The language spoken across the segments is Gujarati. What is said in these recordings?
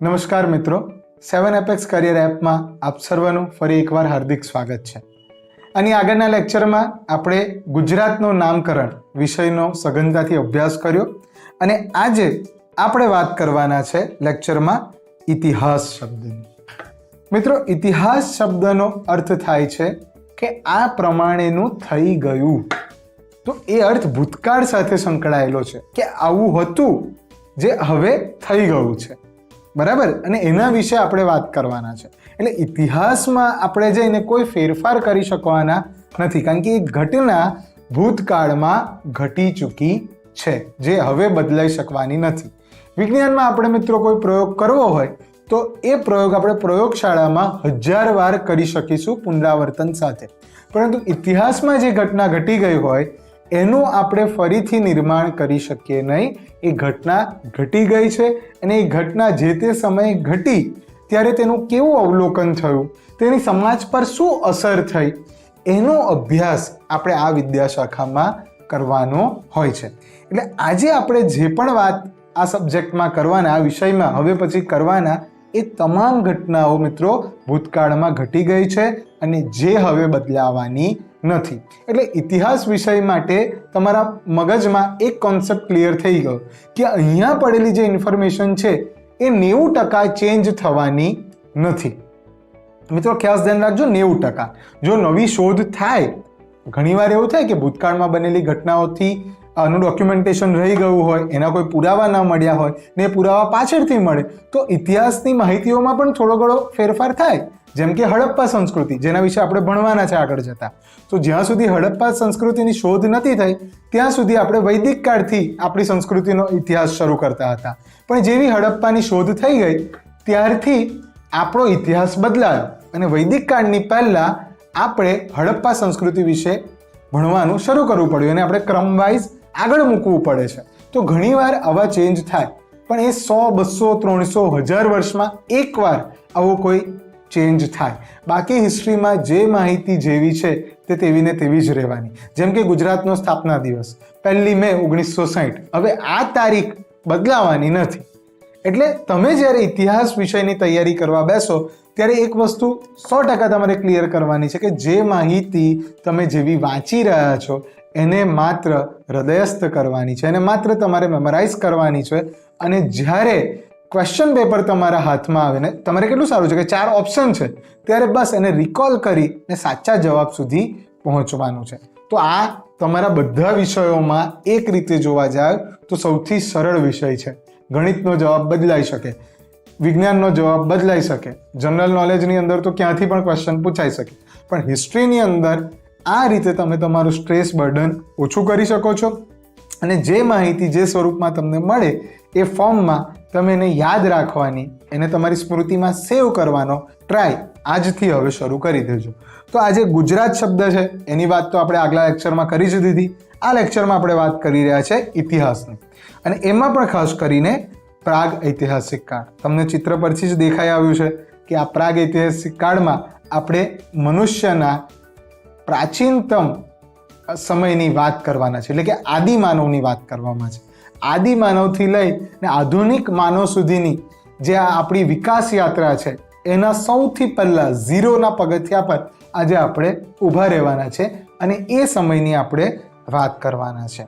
નમસ્કાર મિત્રો, 7apex કરિયર એપમાં આપ સર્વનું ફરી એકવાર હાર્દિક સ્વાગત છે. અને આગળના લેક્ચરમાં આપણે ગુજરાતનું નામકરણ વિષયનો સઘનતાથી અભ્યાસ કર્યો અને આજે આપણે વાત કરવાના છે લેક્ચરમાં ઇતિહાસ શબ્દની. મિત્રો, ઇતિહાસ શબ્દનો અર્થ થાય છે કે આ પ્રમાણેનું થઈ ગયું. તો એ અર્થ ભૂતકાળ સાથે સંકળાયેલો છે કે આવું હતું જે હવે થઈ ગયું છે, બરાબર. અને એના વિશે આપણે વાત કરવાના છે. એટલે ઇતિહાસમાં આપણે જઈને કોઈ ફેરફાર કરી શકવાના નથી, કારણ કે એ ઘટના ભૂતકાળમાં ઘટી ચૂકી છે જે હવે બદલાઈ શકવાની નથી. વિજ્ઞાનમાં આપણે મિત્રો કોઈ પ્રયોગ કરવો હોય તો એ પ્રયોગ આપણે પ્રયોગશાળામાં 1000 વાર કરી શકીશું પુનરાવર્તન સાથે, પરંતુ ઇતિહાસમાં જે ઘટના ઘટી ગઈ હોય એનું આપણે ફરીથી નિર્માણ કરી શકીએ નહીં. એ ઘટના ઘટી ગઈ છે અને એ ઘટના જે તે સમયે ઘટી ત્યારે તેનું કેવું અવલોકન થયું, તેની સમાજ પર શું અસર થઈ, એનો અભ્યાસ આપણે આ વિદ્યાશાખામાં કરવાનો હોય છે. એટલે આજે આપણે જે પણ વાત આ સબ્જેક્ટમાં કરવાના, આ વિષયમાં હવે પછી કરવાના, એ તમામ ઘટનાઓ મિત્રો ભૂતકાળમાં ઘટી ગઈ છે અને જે હવે બદલાવાની નથી. એટલે ઇતિહાસ વિષય માટે તમારા મગજમાં એક કોન્સેપ્ટ ક્લિયર થઈ ગયો કે અહીંયા પડેલી જે ઇન્ફોર્મેશન છે એ 90% ચેન્જ થવાની નથી. મિત્રો ખાસ ધ્યાન રાખજો, 90%. જો નવી શોધ થાય, ઘણીવાર એવું થાય કે ભૂતકાળમાં બનેલી ઘટનાઓથી આનું ડોક્યુમેન્ટેશન રહી ગયું હોય, એના કોઈ પુરાવા ન મળ્યા હોય ને એ પુરાવા પાછળથી મળે તો ઇતિહાસની માહિતીઓમાં પણ થોડો ઘણો ફેરફાર થાય. જેમ કે હડપ્પા સંસ્કૃતિ, જેના વિશે આપણે ભણવાના છે આગળ જતા. તો જ્યાં સુધી હડપ્પા સંસ્કૃતિની શોધ નથી થઈ ત્યાં સુધી આપણે વૈદિક કાળથી આપણી સંસ્કૃતિનો ઇતિહાસ શરૂ કરતા હતા. પણ જેવી હડપ્પાની શોધ થઈ ગઈ ત્યારથી આપણો ઇતિહાસ બદલાયો અને વૈદિક કાળની પહેલાં આપણે હડપ્પા સંસ્કૃતિ વિશે ભણવાનું શરૂ કરવું પડ્યું અને આપણે ક્રમવાઇઝ આગળ મૂકવું પડે છે. તો ઘણીવાર આવા ચેન્જ થાય, પણ એ 100, 200, 300, 1000 વર્ષમાં એકવાર આવો કોઈ ચેન્જ થાય. બાકી હિસ્ટ્રીમાં જે માહિતી જેવી છે તે તેવી ને તેવી જ રહેવાની. જેમ કે ગુજરાતનો સ્થાપના દિવસ 1 મે 1960, હવે આ તારીખ બદલાવાની નથી. એટલે તમે જ્યારે ઇતિહાસ વિષયની તૈયારી કરવા બેસો ત્યારે એક વસ્તુ 100% તમારે ક્લિયર કરવાની છે કે જે માહિતી તમે જેવી વાંચી રહ્યા છો એને માત્ર હૃદયસ્થ કરવાની છે, એને માત્ર તમારે મેમરાઇઝ કરવાની છે. અને જ્યારે ક્વેશ્ચન પેપર તમારા હાથમાં આવે ને તમારે કેટલું સારું છે કે 4 ઓપ્શન છે, ત્યારે બસ એને રિકોલ કરીને સાચા જવાબ સુધી પહોંચવાનું છે. તો આ તમારા બધા વિષયોમાં એક રીતે જોવા જાય તો સૌથી સરળ વિષય છે. ગણિતનો જવાબ બદલાઈ શકે, વિજ્ઞાનનો જવાબ બદલાઈ શકે, જનરલ નોલેજની અંદર તો ક્યાંથી પણ ક્વેશ્ચન પૂછાઈ શકે, પણ હિસ્ટ્રીની અંદર આ રીતે તમે તમારું સ્ટ્રેસ બર્ડન ઓછું કરી શકો છો અને જે માહિતી જે સ્વરૂપમાં તમને મળે એ ફોર્મમાં તમે એને યાદ રાખવાની, એને તમારી સ્મૃતિમાં સેવ કરવાનો ટ્રાય આજથી હવે શરૂ કરી દેજો. તો આજે ગુજરાત શબ્દ છે એની વાત તો આપણે આગલા લેક્ચરમાં કરી જ દીધી. આ લેક્ચરમાં આપણે વાત કરી રહ્યા છે ઇતિહાસની, અને એમાં પણ ખાસ કરીને પ્રાગ ઐતિહાસિક કાળ. તમને ચિત્ર પરથી જ દેખાઈ આવ્યું છે કે આ પ્રાગ ઐતિહાસિક કાળમાં આપણે મનુષ્યના પ્રાચીનતમ સમયની વાત કરવાના છે, એટલે કે આદિમાનવની વાત કરવામાં છે. આદિમાનવથી લઈને આધુનિક માનવ સુધીની જે આપણી વિકાસ યાત્રા છે એના સૌથી પહેલાં 0ના પગથિયા પર આજે આપણે ઊભા રહેવાના છે અને એ સમયની આપણે વાત કરવાના છે.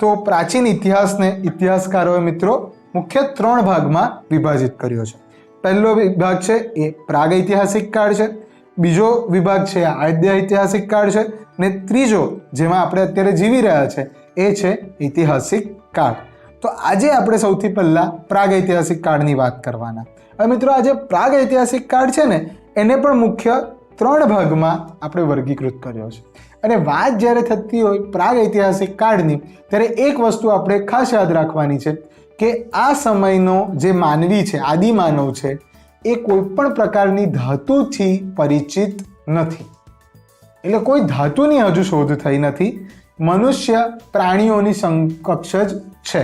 તો પ્રાચીન ઇતિહાસને ઇતિહાસકારોએ મિત્રો મુખ્ય 3 ભાગમાં વિભાજિત કર્યો છે. પહેલો વિભાગ છે એ પ્રાગ ઐતિહાસિક કાળ છે, બીજો વિભાગ છે આદ્ય ઐતિહાસિક કાળ છે, ને ત્રીજો જેમાં આપણે અત્યારે જીવી રહ્યા છે એ છે ઐતિહાસિક કાળ. તો આજે આપણે સૌથી પહેલાં પ્રાગ ઐતિહાસિક કાળની વાત કરવાના. હવે મિત્રો, આજે પ્રાગ ઐતિહાસિક કાળ છે ને એને પણ મુખ્ય 3 ભાગમાં આપણે વર્ગીકૃત કર્યો છે. અને વાત જ્યારે થતી હોય પ્રાગ ઐતિહાસિક કાળની ત્યારે એક વસ્તુ આપણે ખાસ યાદ રાખવાની છે કે આ સમયનો જે માનવી છે, આદિમાનવ છે, એ કોઈ પણ પ્રકારની ધાતુથી પરિચિત નથી. એટલે કોઈ ધાતુની હજુ શોધ થઈ નથી. મનુષ્ય પ્રાણીઓની સમકક્ષ જ છે.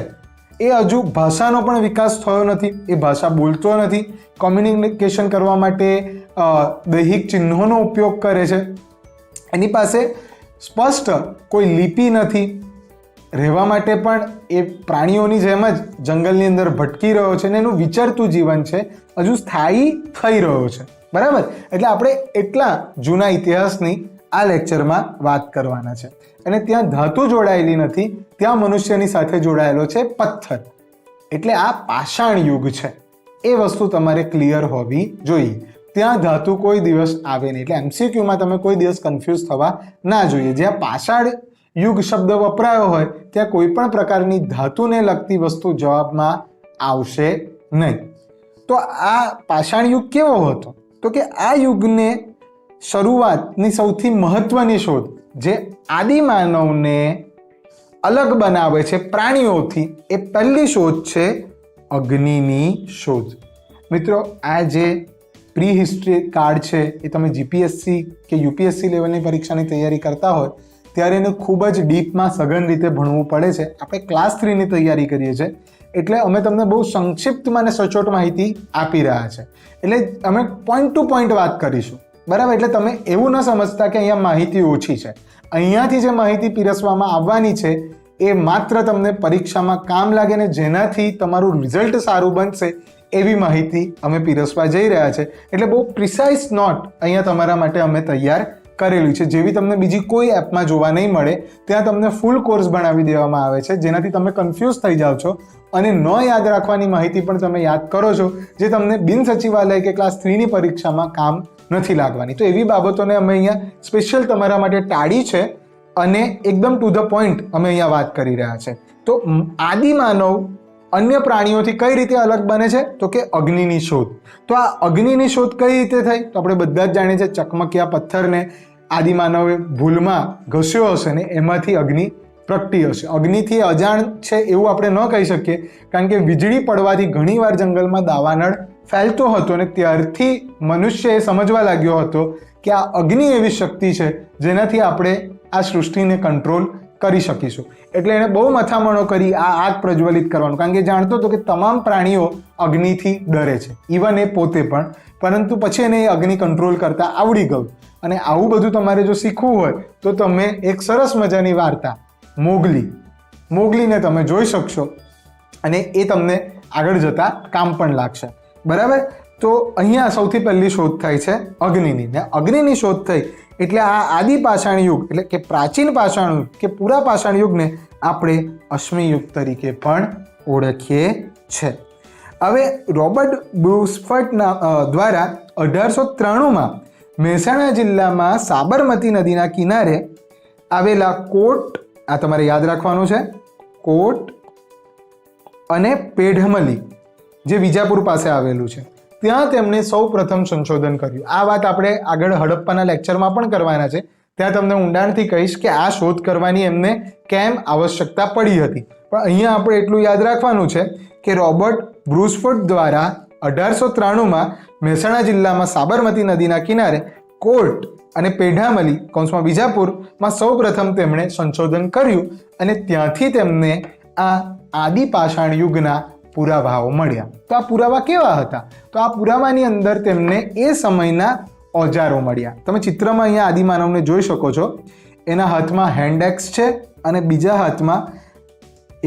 એ હજુ ભાષાનો પણ વિકાસ થયો નથી, એ ભાષા બોલતો નથી, કોમ્યુનિકેશન કરવા માટે દૈહિક ચિહ્નોનો ઉપયોગ કરે છે. એની પાસે સ્પષ્ટ કોઈ લિપિ નથી, રહેવા માટે પણ એ પ્રાણીઓની જેમ જ જંગલની અંદર ભટકી રહ્યો છે અને એનું વિચરતું જીવન છે હજુ સ્થાયી થઈ રહ્યો છે, બરાબર. એટલે આપણે એટલા જૂના ઇતિહાસની આ લેક્ચરમાં વાત કરવાના છે. અને ત્યાં ધાતુ જોડાયેલી નથી, ત્યાં મનુષ્યની સાથે જોડાયેલો છે પથ્થર, એટલે આ પાષાણ યુગ છે. એ વસ્તુ તમારે ક્લિયર હોવી જોઈએ. ત્યાં ધાતુ કોઈ દિવસ આવે નહીં, એટલે MCQમાં તમે કોઈ દિવસ કન્ફ્યુઝ થવા ના જોઈએ. જ્યાં પાષાણ યુગ શબ્દ વપરાયો હોય ત્યાં કોઈ પણ પ્રકારની ધાતુને લગતી વસ્તુ જવાબમાં આવશે નહીં. તો આ પાષાણ યુગ કેવો હતો? તો કે આ યુગને શરૂઆતની સૌથી મહત્વની શોધ જે આદિમાનવને અલગ બનાવે છે પ્રાણીઓથી, એ પહેલી શોધ છે અગ્નિની શોધ. મિત્રો, આ જે પ્રી હિસ્ટ્રી કાર્ડ છે એ તમે જીપીએસસી કે યુપીએસસી લેવલની પરીક્ષાની તૈયારી કરતા હોય ત્યારે એને ખૂબ જ ડીપમાં સઘન રીતે ભણવું પડે છે. આપણે ક્લાસ 3ની તૈયારી કરીએ છીએ એટલે અમે તમને બહુ સંક્ષિપ્તમાં અને સચોટ માહિતી આપી રહ્યા છે. એટલે અમે પોઈન્ટ ટુ પોઈન્ટ વાત કરીશું, બરાબર. એટલે તમે એવું ન સમજતા કે અહીંયા માહિતી ઓછી છે. અહીંયાથી જે માહિતી પીરસવામાં આવવાની છે એ માત્ર તમને પરીક્ષામાં કામ લાગે ને જેનાથી તમારું રિઝલ્ટ સારું બનશે એવી માહિતી અમે પીરસવા જઈ રહ્યા છે. એટલે બહુ પ્રિસાઇઝ નોટ અહીંયા તમારા માટે અમે તૈયાર કરેલું છે, જેવી તમને બીજી કોઈ એપમાં જોવા નહીં મળે. ત્યાં તમને ફૂલ કોર્સ ભણાવી દેવામાં આવે છે જેનાથી તમે કન્ફ્યુઝ થઈ જાઓ છો અને ન યાદ રાખવાની માહિતી પણ તમે યાદ કરો છો, જે તમને બિન સચિવાલય કે ક્લાસ 3ની પરીક્ષામાં કામ નથી લાગવાની. તો એવી બાબતોને અમે અહીંયા સ્પેશિયલ તમારા માટે ટાળી છે અને એકદમ ટુ ધ પોઈન્ટ અમે અહીંયા વાત કરી રહ્યા છે. તો આદિમાનવ અન્ય પ્રાણીઓથી કઈ રીતે અલગ બને છે? તો કે અગ્નિની શોધ. તો આ અગ્નિની શોધ કઈ રીતે થઈ? તો આપણે બધા જ જાણીએ છીએ ચકમકિયા પથ્થરને આદિમાનવે ભૂલમાં ઘસ્યો હશે ને એમાંથી અગ્નિ પ્રગટી હશે. અગ્નિથી અજાણ છે એવું આપણે ન કહી શકીએ, કારણ કે વીજળી પડવાથી ઘણીવાર જંગલમાં દાવાનળ ફેલતો હતો અને ત્યારથી મનુષ્ય એ સમજવા લાગ્યો હતો કે આ અગ્નિ એવી શક્તિ છે જેનાથી આપણે આ સૃષ્ટિને કંટ્રોલ કરી શકીશું. એટલે એણે બહુ મથામણો કરી આ આગ પ્રજ્વલિત કરવાનું, કારણ કે જાણતો હતો કે તમામ પ્રાણીઓ અગ્નિથી ડરે છે, ઇવન એ પોતે પણ. પરંતુ પછી એને એ અગ્નિ કંટ્રોલ કરતા આવડી ગયું. અને આવું બધું તમારે જો શીખવું હોય તો તમે એક સરસ મજાની વાર્તા મોગલીને તમે જોઈ શકશો અને એ તમને આગળ જતા કામ પણ લાગશે, બરાબર. તો અહીંયા સૌથી પહેલી શોધ થાય છે અગ્નિની. ને અગ્નિની શોધ થઈ એટલે આ આદિ પાષાણ યુગ એટલે કે પ્રાચીન પાષાણ યુગ કે પૂરા પાષાણ યુગને આપણે અશ્મિ યુગ તરીકે પણ ઓળખીએ છે. હવે રોબર્ટ બ્રુસફર્ટ દ્વારા 1893માં મહેસાણા જિલ્લામાં સાબરમતી નદીના કિનારે આવેલા કોટ, આ તમારે યાદ રાખવાનું છે, કોટ અને પેઢમલી જે વિજાપુર પાસે આવેલું છે, ત્યાં તેમણે સૌ પ્રથમ સંશોધન કર્યું. આ વાત આપણે આગળ હડપ્પાના લેક્ચરમાં પણ કરવાના છે. ત્યાં તમને ઊંડાણથી કહીશ કે આ શોધ કરવાની એમને કેમ આવશ્યકતા પડી હતી. પણ અહીંયા આપણે એટલું યાદ રાખવાનું છે કે રોબર્ટ બ્રુસફોર્ડ દ્વારા 1893માં મહેસાણા જિલ્લામાં સાબરમતી નદીના કિનારે કોટ અને પેઢામલી કૌંસમાં વિજાપુરમાં સૌ પ્રથમ તેમણે સંશોધન કર્યું અને ત્યાંથી તેમને આ આદિ પાષાણ યુગના પુરાવાઓ મળ્યા. તો આ પુરાવા કેવા હતા? તો આ પુરાવાની અંદર તેમને એ સમયના ઓજારો મળ્યા. તમે ચિત્રમાં અહીંયા આદિમાનવને જોઈ શકો છો. એના હાથમાં હેન્ડએક્સ છે અને બીજા હાથમાં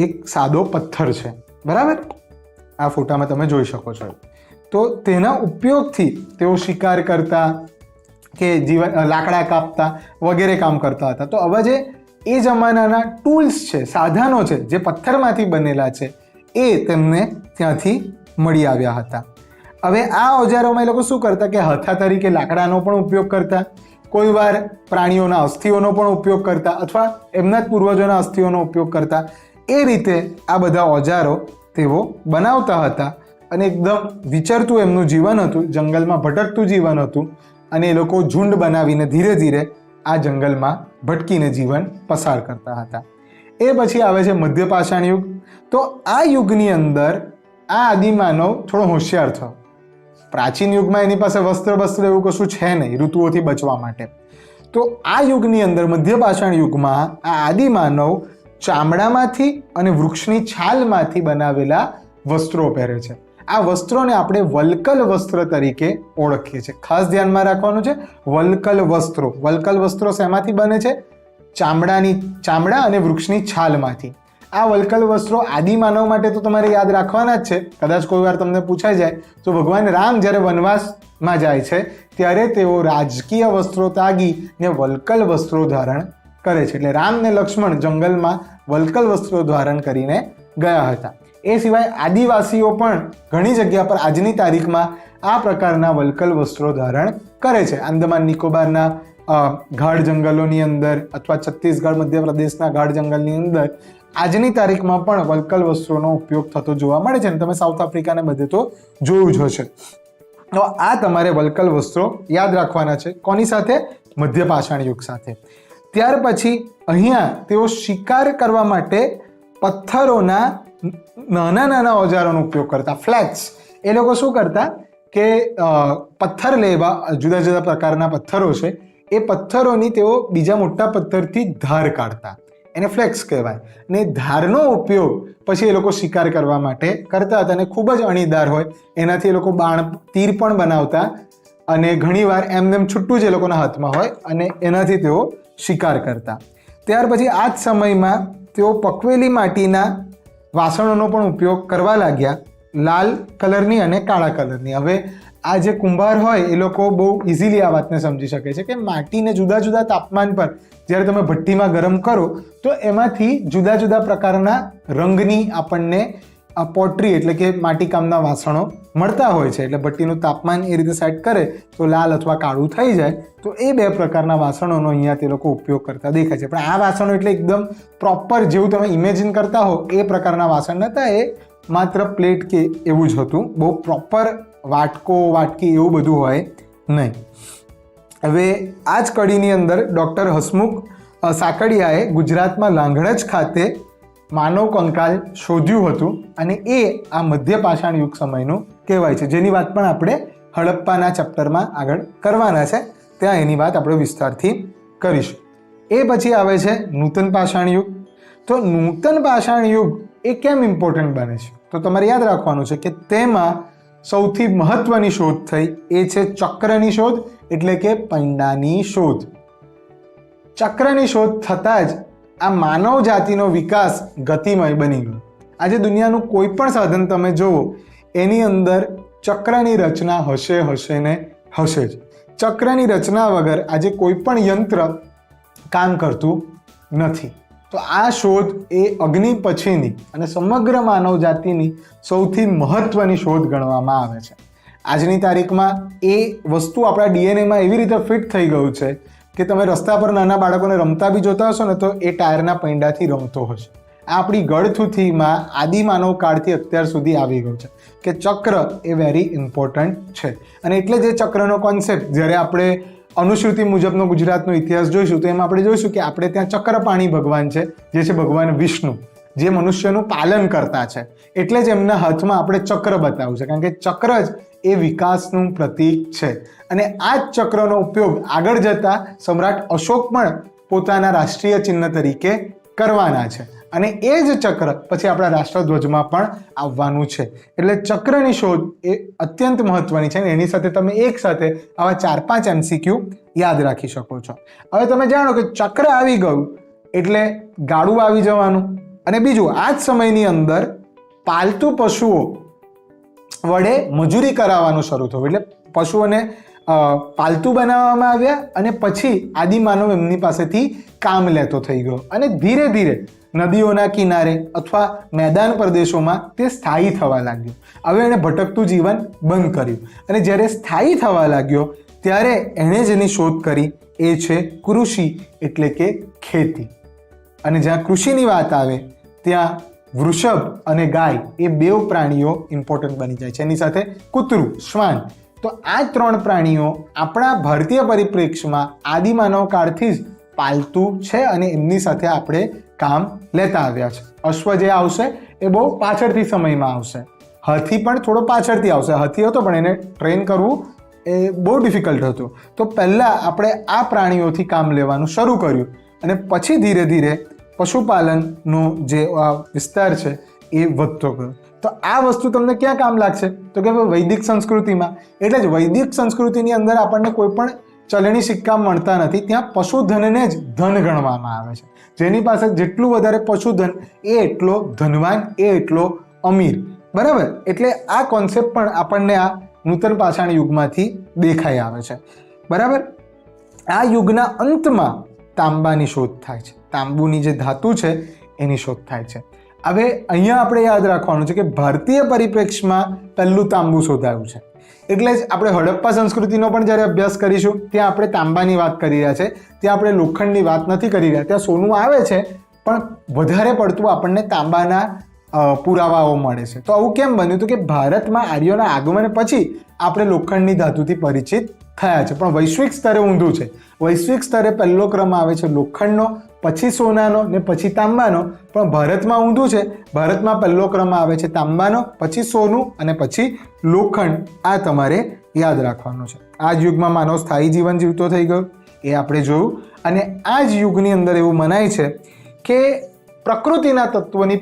એક સાદો પથ્થર છે, બરાબર. આ ફોટામાં તમે જોઈ શકો છો. તો તેના ઉપયોગથી તેઓ શિકાર કરતા કે લાકડા કાપતા વગેરે કામ કરતા હતા. તો હવે જે એ જમાનાના ટૂલ્સ છે, સાધનો છે, જે પથ્થરમાંથી બનેલા છે, એ તેમને ત્યાંથી મળી આવ્યા હતા. હવે આ ઓજારોમાં એ લોકો શું કરતા કે હથા તરીકે લાકડાનો પણ ઉપયોગ કરતા, કોઈ વાર પ્રાણીઓના અસ્થિઓનો પણ ઉપયોગ કરતા અથવા એમના જ પૂર્વજોના અસ્થિઓનો ઉપયોગ કરતા. એ રીતે આ બધા ઓજારો તેઓ બનાવતા હતા અને એકદમ વિચરતું એમનું જીવન હતું, જંગલમાં ભટકતું જીવન હતું અને એ લોકો ઝુંડ બનાવીને ધીરે ધીરે આ જંગલમાં ભટકીને જીવન પસાર કરતા હતા. એ પછી આવે છે મધ્ય પાષાણ યુગ. તો આ યુગની અંદર આ આદિમાનવ થોડો હોશિયાર થયો. પ્રાચીન યુગમાં એની પાસે વસ્ત્ર એવું કશું છે નહીં ઋતુઓથી બચવા માટે. તો આ યુગની અંદર મધ્ય પાષાણ યુગમાં આ આદિમાનવ ચામડામાંથી અને વૃક્ષની છાલમાંથી બનાવેલા વસ્ત્રો પહેરે છે. આ વસ્ત્રોને આપણે વલ્કલ વસ્ત્ર તરીકે ઓળખીએ છીએ. ખાસ ધ્યાનમાં રાખવાનું છે, વલ્કલ વસ્ત્રો. વલ્કલ વસ્ત્રો શેમાંથી બને છે? ચામડા અને વૃક્ષની છાલમાંથી. આ વલ્કલ વસ્ત્રો આદિમાનવ માટે તો તમારે યાદ રાખવાના જ છે. કદાચ કોઈ વાર તમને પૂછાઈ જાય તો ભગવાન રામ જ્યારે વનવાસમાં જાય છે ત્યારે તેઓ રાજકીય વસ્ત્રો તાગીને વલ્કલ વસ્ત્રો ધારણ કરે છે. એટલે રામ ને લક્ષ્મણ જંગલમાં વલ્કલ વસ્ત્રો ધારણ કરીને ગયા હતા. એ સિવાય આદિવાસીઓ પણ ઘણી જગ્યા પર આજની તારીખમાં આ પ્રકારના વલ્કલ વસ્ત્રો ધારણ કરે છે. આંદામાન નિકોબારના ગાઢ જંગલોની અંદર અથવા છત્તીસગઢ મધ્યપ્રદેશના ગાઢ જંગલની અંદર આજની તારીખમાં પણ વલ્કલ વસ્ત્રોનો ઉપયોગ થતો જોવા મળે છે. તમે સાઉથ આફ્રિકાને બધે તો જોયું જ હશે. તો આ તમારે વલ્કલ વસ્ત્રો યાદ રાખવાના છે. કોની સાથે? મધ્ય પાષાણ યુગ સાથે. ત્યાર પછી અહીંયા તેઓ શિકાર કરવા માટે પથ્થરોના નાના નાના ઓજારોનો ઉપયોગ કરતા. ફ્લેક્સ. એ લોકો શું કરતા કે પથ્થર લેવા, જુદા જુદા પ્રકારના પથ્થરો છે, એ પથ્થરોની તેઓ બીજા મોટા પથ્થરથી ધાર કાઢતા. એને ફ્લેક્સ કહેવાય. ને ધારનો ઉપયોગ પછી એ લોકો શિકાર કરવા માટે કરતા હતા. અને ખૂબ જ અણીદાર હોય એનાથી એ લોકો તીર પણ બનાવતા અને ઘણીવાર એમને છૂટું જ એ લોકોના હાથમાં હોય અને એનાથી તેઓ શિકાર કરતા. ત્યાર પછી આ જ સમયમાં તેઓ પકવેલી માટીના વાસણોનો પણ ઉપયોગ કરવા લાગ્યા, લાલ કલરની અને કાળા કલરની. હવે આ જે કુંભાર હોય એ લોકો બહુ ઇઝીલી આ વાતને સમજી શકે છે કે માટીને જુદા જુદા તાપમાન પર જ્યારે તમે ભઠ્ઠીમાં ગરમ કરો તો એમાંથી જુદા જુદા પ્રકારના રંગની આપણને પોટરી એટલે કે માટીકામના વાસણો મળતા હોય છે. એટલે ભઠ્ઠીનું તાપમાન એ રીતે સેટ કરે તો લાલ અથવા કાળું થઈ જાય. તો એ બે પ્રકારના વાસણોનો અહીંયા તે લોકો ઉપયોગ કરતા દેખાય છે. પણ આ વાસણો એટલે એકદમ પ્રોપર જેવું તમે ઇમેજિન કરતા હો એ પ્રકારના વાસણ નહોતા. એ માત્ર પ્લેટ કે એવું જ હતું. બહુ પ્રોપર વાટકી એવું બધું હોય નહીં. હવે આ જ કડીની અંદર ડૉક્ટર હસમુખ સાકડિયાએ ગુજરાતમાં લાંઘણજ ખાતે માનવ કંકાલ શોધ્યું હતું અને એ આ મધ્ય પાષાણ યુગ સમયનું કહેવાય છે, જેની વાત પણ આપણે હડપ્પાના ચેપ્ટરમાં આગળ કરવાના છે. ત્યાં એની વાત આપણે વિસ્તારથી કરીશું. એ પછી આવે છે નૂતન પાષાણ યુગ. તો નૂતન પાષાણ યુગ એ કેમ ઇમ્પોર્ટન્ટ બને છે? તો તમારે યાદ રાખવાનું છે કે તેમાં સૌથી મહત્વની શોધ થઈ એ છે ચક્રની શોધ, એટલે કે પૈંડાની શોધ. ચક્રની શોધ થતાં જ આ માનવ જાતિનો વિકાસ ગતિમય બની ગયો. આજે દુનિયાનું કોઈ પણ સાધન તમે જુઓ એની અંદર ચક્રની રચના હશે ને હશે જ. ચક્રની રચના વગર આજે કોઈ પણ યંત્ર કામ કરતું નથી. તો આ શોધ એ અગ્નિ પછીની અને સમગ્ર માનવ જાતિની સૌથી મહત્વની શોધ ગણવામાં આવે છે. આજની તારીખમાં એ વસ્તુ આપણા ડીએનએમાં એવી રીતે ફિટ થઈ ગયું છે કે તમે રસ્તા પર નાના બાળકોને રમતા બી જોતા હશો ને તો એ ટાયરના પૈંડાથી રમતો હશે. આ આપણી ગળથુથીમાં આદિમાનવ કાળથી અત્યાર સુધી આવી ગયું છે કે ચક્ર એ વેરી ઇમ્પોર્ટન્ટ છે. અને એટલે જે ચક્રનો કોન્સેપ્ટ જ્યારે આપણે અનુશ્રુતિ મુજબનો ગુજરાતનો ઇતિહાસ જોઈશું તો એમાં આપણે જોઈશું કે આપણે ત્યાં ચક્રપાણી ભગવાન છે, જે છે ભગવાન વિષ્ણુ, જે મનુષ્યનું પાલન કરતા છે. એટલે જ એમના હાથમાં આપણે ચક્ર બતાવ્યું છે, કારણ કે ચક્ર જ એ વિકાસનું પ્રતીક છે. અને આ જ ચક્રનો ઉપયોગ આગળ જતા સમ્રાટ અશોક પણ પોતાના રાષ્ટ્રીય ચિહ્ન તરીકે કરવાના છે. અને એ જ ચક્ર પછી આપણા રાષ્ટ્રધ્વજમાં પણ આવવાનું છે. એટલે ચક્રની શોધ એ અત્યંત મહત્વની છે. એની સાથે તમે એક સાથે આવા 4-5 MCQ યાદ રાખી શકો છો. હવે તમે જાણો કે ચક્ર આવી ગયું એટલે ગાડું આવી જવાનું. અને બીજું, આ જ સમયની અંદર પાલતુ પશુઓ વડે મજૂરી કરાવવાનું શરૂ થયું. એટલે પશુઓને પાલતુ બનાવવામાં આવ્યા અને પછી આદિમાનવ એમની પાસેથી કામ લેતો થઈ ગયો. અને ધીરે ધીરે નદીઓના કિનારે અથવા મેદાન પ્રદેશોમાં તે સ્થાયી થવા લાગ્યો. હવે એણે ભટકતું જીવન બંધ કર્યું. અને જ્યારે સ્થાયી થવા લાગ્યો ત્યારે એણે જેની શોધ કરી એ છે કૃષિ, એટલે કે ખેતી. અને જ્યાં કૃષિની વાત આવે ત્યાં વૃષભ અને ગાય એ બે પ્રાણીઓ ઇમ્પોર્ટન્ટ બની જાય છે. એની સાથે કૂતરું, શ્વાન. તો આ 3 પ્રાણીઓ આપણા ભારતીય પરિપ્રેક્ષ્યમાં આદિમાનવ કાળથી જ પાલતુ છે અને એમની સાથે આપણે કામ લેતા આવ્યા છે. અશ્વ જે આવશે એ બહુ પાછળથી સમયમાં આવશે. હાથી પણ થોડો પાછળથી આવશે. હાથી હતો પણ એને ટ્રેન કરવું એ બહુ ડિફિકલ્ટ હતું. તો પહેલાં આપણે આ પ્રાણીઓથી કામ લેવાનું શરૂ કર્યું અને પછી ધીરે ધીરે પશુપાલનનો જે વિસ્તાર છે એ વધતો ગયો. તો આ વસ્તુ તમને ક્યાં કામ લાગશે? તો કે વૈદિક સંસ્કૃતિમાં. એટલે જ વૈદિક સંસ્કૃતિની અંદર આપણને કોઈ પણ ચલણી સિક્કા મળતા નથી, ત્યાં પશુધનને જ ધન ગણવામાં આવે છે. જેની પાસે જેટલું વધારે પશુધન એ એટલો ધનવાન, એ એટલો અમીર. બરાબર, એટલે આ કોન્સેપ્ટ પણ આપણને આ નૂતન પાષાણ યુગમાંથી દેખાઈ આવે છે. બરાબર, આ યુગના અંતમાં તાંબાની શોધ થાય છે. તાંબુની જે ધાતુ છે એની શોધ થાય છે. હવે અહીંયા આપણે યાદ રાખવાનું છે કે ભારતીય પરિપ્રેક્ષમાં પહેલું તાંબુ શોધાયું છે. એટલે જ આપણે હડપ્પા સંસ્કૃતિનો પણ જ્યારે અભ્યાસ કરીશું ત્યાં આપણે તાંબાની વાત કરી રહ્યા છે, ત્યાં આપણે લોખંડની વાત નથી કરી રહ્યા. ત્યાં સોનું આવે છે પણ વધારે પડતું આપણને તાંબાના પુરાવાઓ મળે છે. તો આવું કેમ બન્યું? તો કે ભારતમાં આર્યોના આગમન પછી આપણે લોખંડની ધાતુથી પરિચિત થયા છે, પણ વૈશ્વિક સ્તરે ઊંધું છે. વૈશ્વિક સ્તરે પહેલો ક્રમ આવે છે લોખંડનો, પછી સોનાનો ને પછી તાંબાનો, પણ ભારતમાં ઊંધું છે. ભારતમાં પહેલો ક્રમ આવે છે તાંબાનો, પછી સોનું અને પછી લોખંડ. આ તમારે યાદ રાખવાનું છે. આ જ યુગમાં માનવ સ્થાયી જીવન જીવતો થઈ ગયો એ આપણે જોયું. અને આ જ યુગની અંદર એવું મનાય છે કે પ્રકૃતિના તત્વોની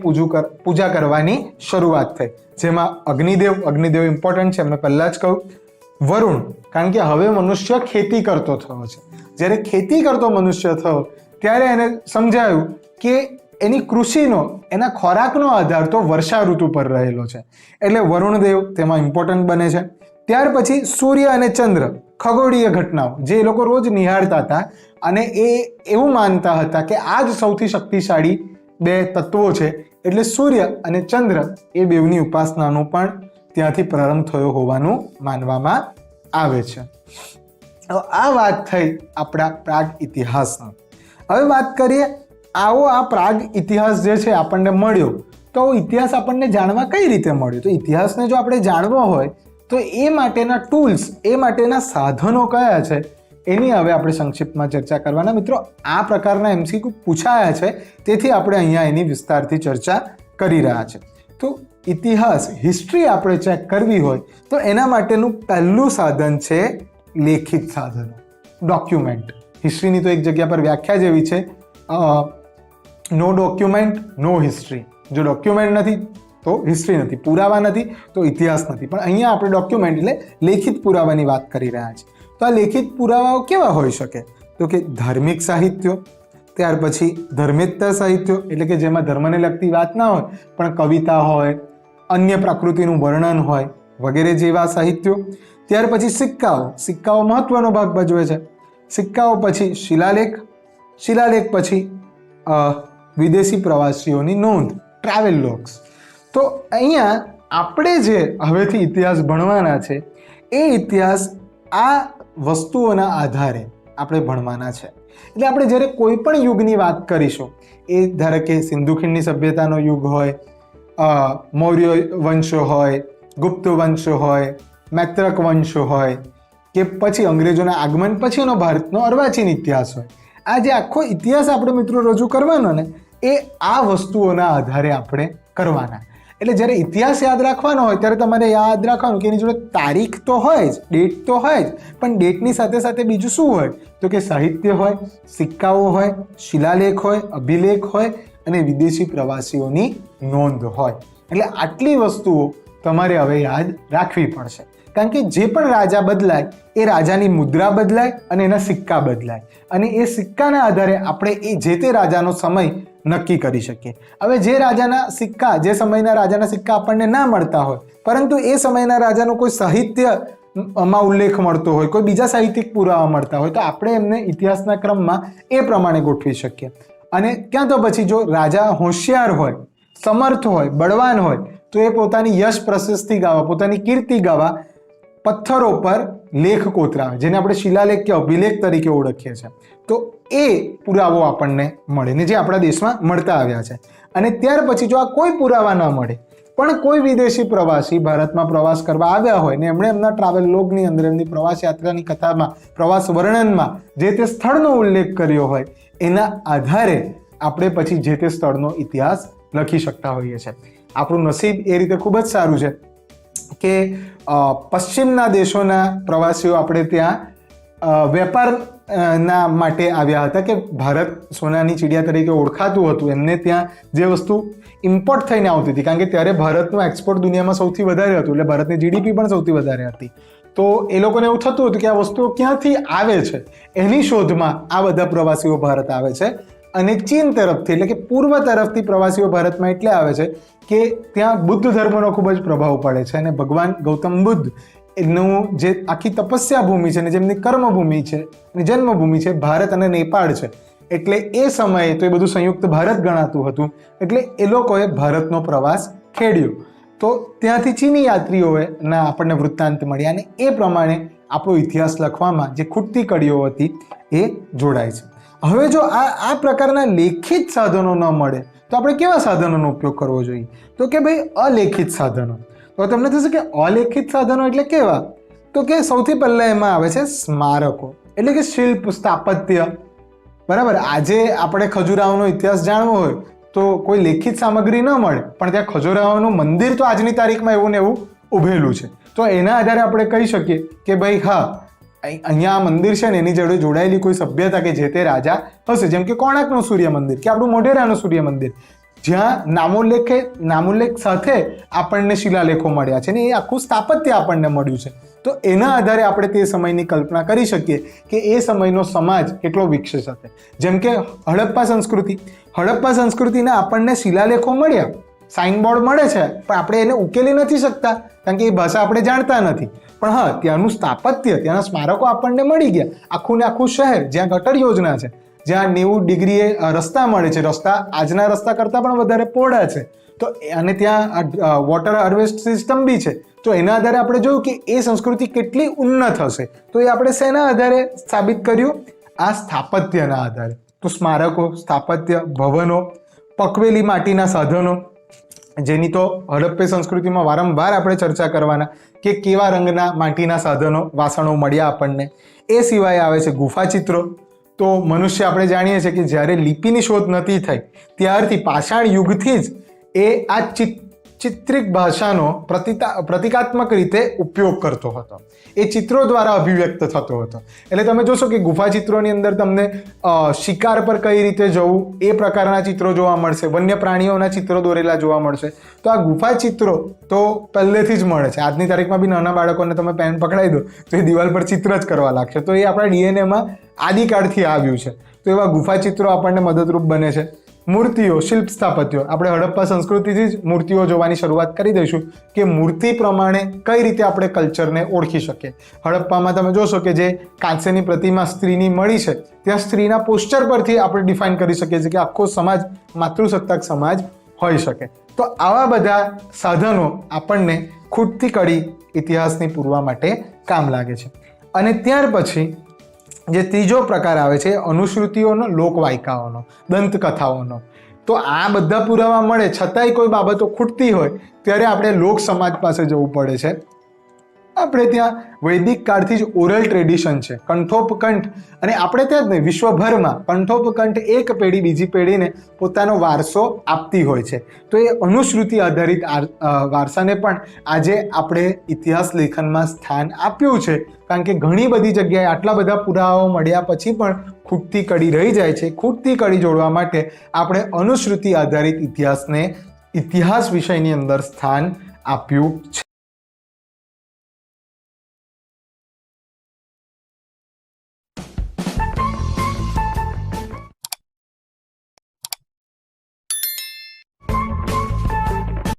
પૂજા કરવાની શરૂઆત થઈ, જેમાં અગ્નિદેવ ઇમ્પોર્ટન્ટ છે, મેં પહેલાં જ કહ્યું. વરુણ, કારણ કે હવે મનુષ્ય ખેતી કરતો થયો છે. જ્યારે ખેતી કરતો મનુષ્ય થયો ત્યારે એને સમજાયું કે એની કૃષિનો, એના ખોરાકનો આધાર તો વર્ષા ઋતુ પર રહેલો છે, એટલે વરુણદેવ તેમાં ઇમ્પોર્ટન્ટ બને છે. ત્યાર પછી સૂર્ય અને ચંદ્ર, ખગોળીય ઘટનાઓ જે એ લોકો રોજ નિહાળતા હતા અને એ એવું માનતા હતા કે આ જ સૌથી શક્તિશાળી બે તત્વો છે, એટલે સૂર્ય અને ચંદ્ર એ બેવની ઉપાસનાનો પણ ત્યાંથી પ્રારંભ થયો હોવાનું માનવામાં આવે છે. આ વાત થઈ આપણા પ્રાગ ઇતિહાસનો. હવે વાત કરીએ, આવો આ પ્રાગ ઇતિહાસ જે છે આપણને મળ્યો, તો ઇતિહાસ આપણને જાણવા કઈ રીતે મળ્યો? તો ઇતિહાસને જો આપણે જાણવો હોય તો એ માટેના ટૂલ્સ, એ માટેના સાધનો કયા છે એની હવે આપણે સંક્ષિપ્તમાં ચર્ચા કરવાના. મિત્રો, આ પ્રકારના MCQ પૂછાયા છે, તેથી આપણે અહીંયા એની વિસ્તારથી ચર્ચા કરી રહ્યા છે. તો ઇતિહાસ, હિસ્ટ્રી આપણે ચેક કરવી હોય તો એના માટેનું પહેલું સાધન છે લેખિત સાધનો, ડોક્યુમેન્ટ. હિસ્ટ્રીની તો એક જગ્યા પર વ્યાખ્યા જેવી છે, નો ડોક્યુમેન્ટ નો હિસ્ટ્રી. જો ડોક્યુમેન્ટ નથી તો હિસ્ટ્રી નથી, પુરાવા નથી તો ઇતિહાસ નથી. પણ અહીંયા આપણે ડોક્યુમેન્ટ એટલે લેખિત પુરાવાની વાત કરી રહ્યા છીએ. તો આ લેખિત પુરાવાઓ કેવા હોઈ શકે? તો કે ધાર્મિક સાહિત્યો, ત્યાર પછી ધર્મેતર સાહિત્યો, એટલે કે જેમાં ધર્મને લગતી વાત ના હોય પણ કવિતા હોય, અન્ય પ્રકૃતિનું વર્ણન હોય વગેરે જેવા સાહિત્યો. ત્યાર પછી સિક્કાઓ મહત્વનો ભાગ ભજવે છે. સિક્કાઓ પછી શિલાલેખ પછી વિદેશી પ્રવાસીઓની નોંધ, ટ્રાવેલ લોગ્સ. તો અહીંયા આપણે જે હવેથી ઇતિહાસ ભણવાના છે એ ઇતિહાસ આ વસ્તુઓના આધારે આપણે ભણવાના છે. એટલે આપણે જ્યારે કોઈ પણ યુગની વાત કરીશું, એ ધારો કે સિંધુ ખીણની સભ્યતાનો યુગ હોય, મૌર્ય વંશો હોય, ગુપ્ત વંશો હોય, મૈત્રક વંશો હોય, કે પછી અંગ્રેજોના આગમન પછીનો ભારતનો અર્વાચીન ઇતિહાસ હોય, આ જે આખો ઇતિહાસ આપણે મિત્રો રજૂ કરવાનો ને એ આ વસ્તુઓના આધારે આપણે કરવાના. એટલે જ્યારે ઇતિહાસ યાદ રાખવાનો હોય ત્યારે તમારે યાદ રાખવાનું કે એની જોડે તારીખ તો હોય જ, ડેટ તો હોય જ, પણ ડેટની સાથે સાથે બીજું શું હોય? તો કે સાહિત્ય હોય, સિક્કાઓ હોય, શિલાલેખ હોય, અભિલેખ હોય અને વિદેશી પ્રવાસીઓની નોંધ હોય. એટલે આટલી વસ્તુઓ તમારે હવે યાદ રાખવી પડશે, કારણ કે જે પણ રાજા બદલાય એ રાજાની મુદ્રા બદલાય અને એના સિક્કા બદલાય, અને એ સિક્કાના આધારે આપણે એ જે તે રાજાનો સમય નક્કી કરી શકીએ. હવે જે રાજાના સિક્કા, જે સમયના રાજાના સિક્કા આપણને ના મળતા હોય, પરંતુ એ સમયના રાજાનો કોઈ સાહિત્યમાં ઉલ્લેખ મળતો હોય, કોઈ બીજા સાહિત્યિક પુરાવા મળતા હોય, તો આપણે એમને ઇતિહાસના ક્રમમાં એ પ્રમાણે ગોઠવી શકીએ. અને ક્યાં તો પછી જો રાજા હોશિયાર હોય, સમર્થ હોય, બળવાન હોય, તો એ પોતાની યશ પ્રશસ્તિ ગાવા, પોતાની કીર્તિ ગાવા પથ્થરો પર લેખ કોતરાવે, જેને આપણે શિલાલેખ કે અભિલેખ તરીકે ઓળખીએ છીએ. તો એ પુરાવો આપણને મળે ને જે આપણા દેશમાં મળતા આવ્યા છે. અને ત્યાર પછી જો આ કોઈ પુરાવા ન મળે પણ કોઈ વિદેશી પ્રવાસી ભારતમાં પ્રવાસ કરવા આવ્યા હોય ને એમણે એમના ટ્રાવેલ લોગની અંદર, એમની પ્રવાસ યાત્રાની કથામાં, પ્રવાસ વર્ણનમાં જે તે સ્થળનો ઉલ્લેખ કર્યો હોય, એના આધારે આપણે પછી જે તે સ્થળનો ઇતિહાસ લખી શકતા હોઈએ છીએ. આપણું નસીબ એ રીતે ખૂબ જ સારું છે કે પશ્ચિમના દેશોના પ્રવાસીઓ આપણે ત્યાં વેપારના માટે આવ્યા હતા, કે ભારત સોનાની ચીડિયા તરીકે ઓળખાતું હતું, એમને ત્યાં જે વસ્તુ ઇમ્પોર્ટ થઈને આવતી હતી, કારણ કે ત્યારે ભારતનું એક્સપોર્ટ દુનિયામાં સૌથી વધારે હતું, એટલે ભારતની GDP પણ સૌથી વધારે હતી. તો એ લોકોને એવું થતું હતું કે આ વસ્તુઓ ક્યાંથી આવે છે, એની શોધમાં આ બધા પ્રવાસીઓ ભારત આવે છે. અને ચીન તરફથી એટલે કે પૂર્વ તરફથી પ્રવાસીઓ ભારતમાં એટલે આવે છે કે ત્યાં બુદ્ધ ધર્મનો ખૂબ જ પ્રભાવ પડે છે અને ભગવાન ગૌતમ બુદ્ધ એનું જે આખી તપસ્યા ભૂમિ છે ને જેમની કર્મભૂમિ છે અને જન્મભૂમિ છે ભારત અને નેપાળ છે. એટલે એ સમયે તો એ બધું સંયુક્ત ભારત ગણાતું હતું, એટલે એ લોકોએ ભારતનો પ્રવાસ ખેડ્યો. તો ત્યાંથી ચીની યાત્રીઓએ આપણને વૃત્તાંત મળ્યા અને એ પ્રમાણે આપણો ઇતિહાસ લખવામાં જે ખૂટતી કડીઓ હતી એ જોડાય છે. હવે જો આ પ્રકારના લેખિત સાધનો ન મળે તો આપણે કેવા સાધનોનો ઉપયોગ કરવો જોઈએ? તો કે ભાઈ અલેખિત સાધનો. તો તમને થશે કે અલેખિત સાધનો એટલે કેવા? તો કે સૌથી પહેલા એમાં આવે છે સ્મારકો, એટલે કે શિલ્પ સ્થાપત્ય. બરાબર, આજે આપણે ખજુરાહોનો ઇતિહાસ જાણવો હોય તો કોઈ લેખિત સામગ્રી ન મળે, પણ ત્યાં ખજુરાહોનું મંદિર તો આજની તારીખમાં એવું ને એવું ઉભેલું છે. તો એના આધારે આપણે કહી શકીએ કે ભાઈ હા, અહીંયા આ મંદિર છે ને એની જોડે જોડાયેલી કોઈ સભ્યતા કે જે તે રાજા હશે. જેમ કે કોણાર્કનું સૂર્ય મંદિર કે આપણું મોઢેરાનું સૂર્ય મંદિર, જ્યાં નામોલ્લેખ સાથે આપણને શિલાલેખો મળ્યા છે ને એ આખું સ્થાપત્ય આપણને મળ્યું છે. તો એના આધારે આપણે તે સમયની કલ્પના કરી શકીએ કે એ સમયનો સમાજ કેટલો વિકસિત હશે. જેમ કે હડપ્પા સંસ્કૃતિના આપણને શિલાલેખો મળ્યા, સાઇનબોર્ડ મળે છે, પણ આપણે એને ઉકેલી નથી શકતા કારણ કે એ ભાષા આપણે જાણતા નથી. પણ હા, ત્યાંનું સ્થાપત્ય, ત્યાંના સ્મારકો આપણને મળી ગયા. આખું ને આખું શહેર જ્યાં ગટર યોજના છે, જ્યાં 90 ડિગ્રીએ રસ્તા મળે છે, રસ્તા આજના રસ્તા કરતાં પણ વધારે પહોળા છે. તો અને ત્યાં વોટર હાર્વેસ્ટ સિસ્ટમ બી છે. તો એના આધારે આપણે જોયું કે એ સંસ્કૃતિ કેટલી ઉન્નત હશે. તો એ આપણે શેના આધારે સાબિત કર્યું? આ સ્થાપત્યના આધારે. તો સ્મારકો, સ્થાપત્ય, ભવનો, પકવેલી માટીના સાધનો, જેની તો હડપ્પે સંસ્કૃતિમાં વારંવાર આપણે ચર્ચા કરવાના કે કેવા રંગના માટીના સાધનો, વાસણો મળ્યા આપણને. એ સિવાય આવે છે ગુફાચિત્રો. તો મનુષ્ય આપણે જાણીએ છીએ કે જ્યારે લિપિની શોધ નથી થઈ ત્યારથી પાષાણ યુગથી જ એ આ ચિત્રિક ભાષાનો પ્રતિકાત્મક રીતે ઉપયોગ કરતો હતો. એ ચિત્રો દ્વારા અભિવ્યક્ત થતો હતો. એટલે તમે જોશો કે ગુફાચિત્રોની અંદર તમને શિકાર પર કઈ રીતે જવું એ પ્રકારના ચિત્રો જોવા મળશે, વન્ય પ્રાણીઓના ચિત્રો દોરેલા જોવા મળશે. તો આ ગુફાચિત્રો તો પહેલેથી જ મળે છે. આજની તારીખમાં બી નાના બાળકોને તમે પેન પકડાઈ દો તો એ દિવાલ પર ચિત્ર જ કરવા લાગશે. તો એ આપણા ડીએનએમાં આદિકાળથી આવ્યું છે. તો એવા ગુફાચિત્રો આપણને મદદરૂપ બને છે. મૂર્તિઓ, શિલ્પ સ્થાપત્યો, આપણે હડપ્પા સંસ્કૃતિથી જ મૂર્તિઓ જોવાની શરૂઆત કરી દઈશું કે મૂર્તિ પ્રમાણે કઈ રીતે આપણે કલ્ચરને ઓળખી શકીએ. હડપ્પામાં તમે જોશો કે જે કાંસ્યની પ્રતિમા સ્ત્રીની મળી છે, ત્યાં સ્ત્રીના પોસ્ચર પરથી આપણે ડિફાઇન કરી શકીએ છીએ કે આખો સમાજ માતૃસત્તાક સમાજ હોઈ શકે. તો આવા બધા સાધનો આપણને ખૂટતી કડી ઇતિહાસની પૂરવા માટે કામ લાગે છે. અને ત્યાર પછી જે ત્રીજો પ્રકાર આવે છે અનુશ્રુતિઓનો, લોકવાયકાઓનો, દંતકથાઓનો. તો આ બધા પુરાવા મળે છતાંય કોઈ બાબતો ખૂટતી હોય ત્યારે આપણે લોક સમાજ પાસે જવું પડે છે. આપણે ત્યાં વૈદિક કાળથી જ ઓરલ ટ્રેડિશન છે, કંઠોપકંઠ. અને આપણે ત્યાં જ નહીં, વિશ્વભરમાં કંઠોપકંઠ એક પેઢી બીજી પેઢીને પોતાનો વારસો આપતી હોય છે. તો એ અનુશ્રુતિ આધારિત વારસાને પણ આજે આપણે ઇતિહાસ લેખનમાં સ્થાન આપ્યું છે. કારણ કે ઘણી બધી જગ્યાએ આટલા બધા પુરાવાઓ મળ્યા પછી પણ ખૂટતી કડી રહી જાય છે. ખૂટતી કડી જોડવા માટે આપણે અનુશ્રુતિ આધારિત ઇતિહાસને ઇતિહાસ વિષયની અંદર સ્થાન આપ્યું છે.